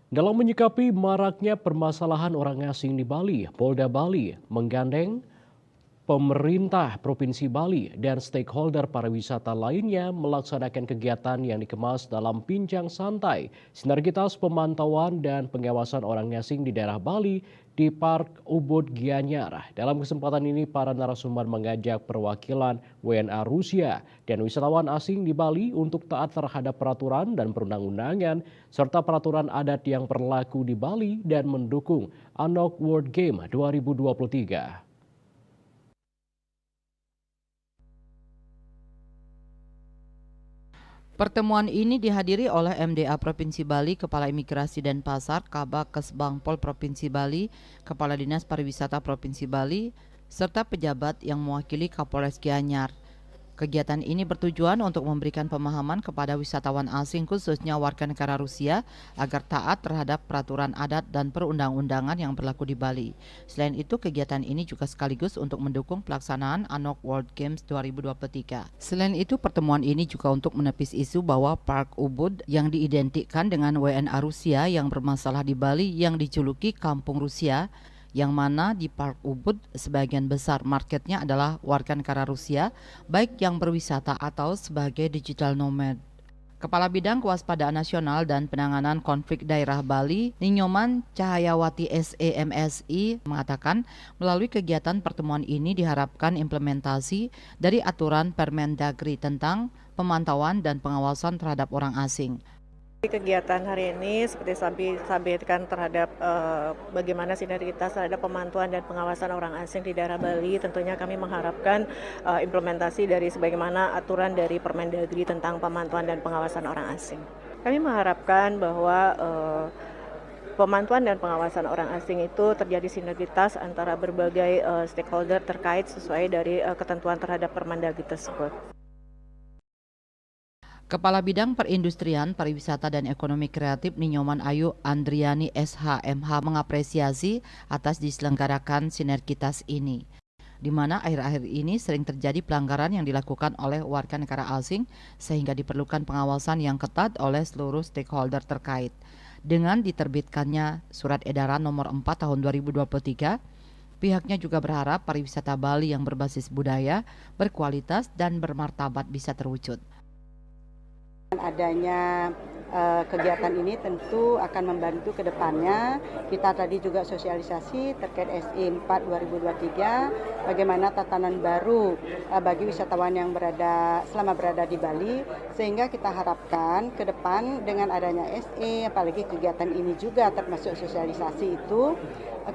Dalam menyikapi maraknya permasalahan orang asing di Bali, Polda Bali menggandeng pemerintah Provinsi Bali dan stakeholder pariwisata lainnya melaksanakan kegiatan yang dikemas dalam bincang santai, sinergitas pemantauan dan pengawasan orang asing di daerah Bali di Park Ubud Gianyar. Dalam kesempatan ini, para narasumber mengajak perwakilan WNA Rusia dan wisatawan asing di Bali untuk taat terhadap peraturan dan perundang-undangan serta peraturan adat yang berlaku di Bali dan mendukung Anok World Game 2023. Pertemuan ini dihadiri oleh MDA Provinsi Bali, Kepala Imigrasi dan Pasar, Kabak Kesbangpol Provinsi Bali, Kepala Dinas Pariwisata Provinsi Bali, serta pejabat yang mewakili Kapolres Gianyar. Kegiatan ini bertujuan untuk memberikan pemahaman kepada wisatawan asing khususnya warga negara Rusia agar taat terhadap peraturan adat dan perundang-undangan yang berlaku di Bali. Selain itu, kegiatan ini juga sekaligus untuk mendukung pelaksanaan Anok World Games 2023. Selain itu, pertemuan ini juga untuk menepis isu bahwa Park Ubud yang diidentikan dengan WNA Rusia yang bermasalah di Bali yang dijuluki Kampung Rusia, yang mana di Park Ubud sebagian besar marketnya adalah warga negara Rusia, baik yang berwisata atau sebagai digital nomad. Kepala Bidang Kewaspadaan Nasional dan Penanganan Konflik Daerah Bali, Ninyoman Cahayawati SEMSI, mengatakan melalui kegiatan pertemuan ini diharapkan implementasi dari aturan Permendagri tentang pemantauan dan pengawasan terhadap orang asing. Kegiatan hari ini seperti sampaikan terhadap bagaimana sinergitas terhadap pemantauan dan pengawasan orang asing di daerah Bali. Tentunya kami mengharapkan implementasi dari sebagaimana aturan dari Permendagri tentang pemantauan dan pengawasan orang asing. Kami mengharapkan bahwa pemantauan dan pengawasan orang asing itu terjadi sinergitas antara berbagai stakeholder terkait sesuai dari ketentuan terhadap Permendagri tersebut. Kepala Bidang Perindustrian, Pariwisata dan Ekonomi Kreatif Ninyoman Ayu Andriani SHMH mengapresiasi atas diselenggarakan sinergitas ini, di mana akhir-akhir ini sering terjadi pelanggaran yang dilakukan oleh warga negara asing sehingga diperlukan pengawasan yang ketat oleh seluruh stakeholder terkait. Dengan diterbitkannya Surat Edaran Nomor 4 Tahun 2023, pihaknya juga berharap pariwisata Bali yang berbasis budaya, berkualitas dan bermartabat bisa terwujud. Adanya kegiatan ini tentu akan membantu ke depannya. Kita tadi juga sosialisasi terkait SE 4 2023, bagaimana tatanan baru bagi wisatawan yang selama berada di Bali, sehingga kita harapkan ke depan dengan adanya SE, apalagi kegiatan ini juga termasuk sosialisasi itu,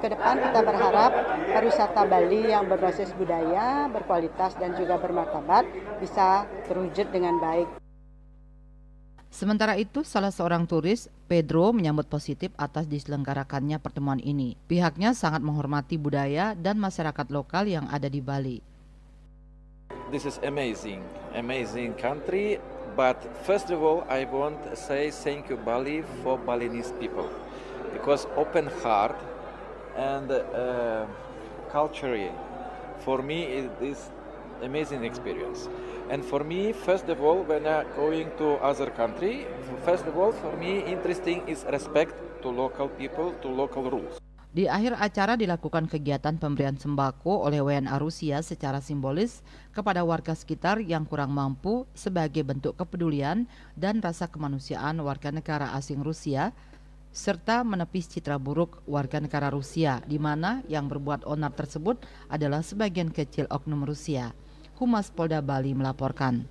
ke depan kita berharap pariwisata Bali yang berbasis budaya, berkualitas dan juga bermartabat bisa terwujud dengan baik. Sementara itu, salah seorang turis, Pedro, menyambut positif atas diselenggarakannya pertemuan ini. Pihaknya sangat menghormati budaya dan masyarakat lokal yang ada di Bali. This is amazing country. But first of all, I want to say thank you Bali for Balinese people, because open heart and culturally, for me it is amazing experience. And for me, first of all, when I'm going to other country, first of all, for me, interesting is respect to local people, to local rules. Di akhir acara dilakukan kegiatan pemberian sembako oleh WNA Rusia secara simbolis kepada warga sekitar yang kurang mampu sebagai bentuk kepedulian dan rasa kemanusiaan warga negara asing Rusia, serta menepis citra buruk warga negara Rusia, di mana yang berbuat onar tersebut adalah sebagian kecil oknum Rusia. Humas Polda Bali melaporkan.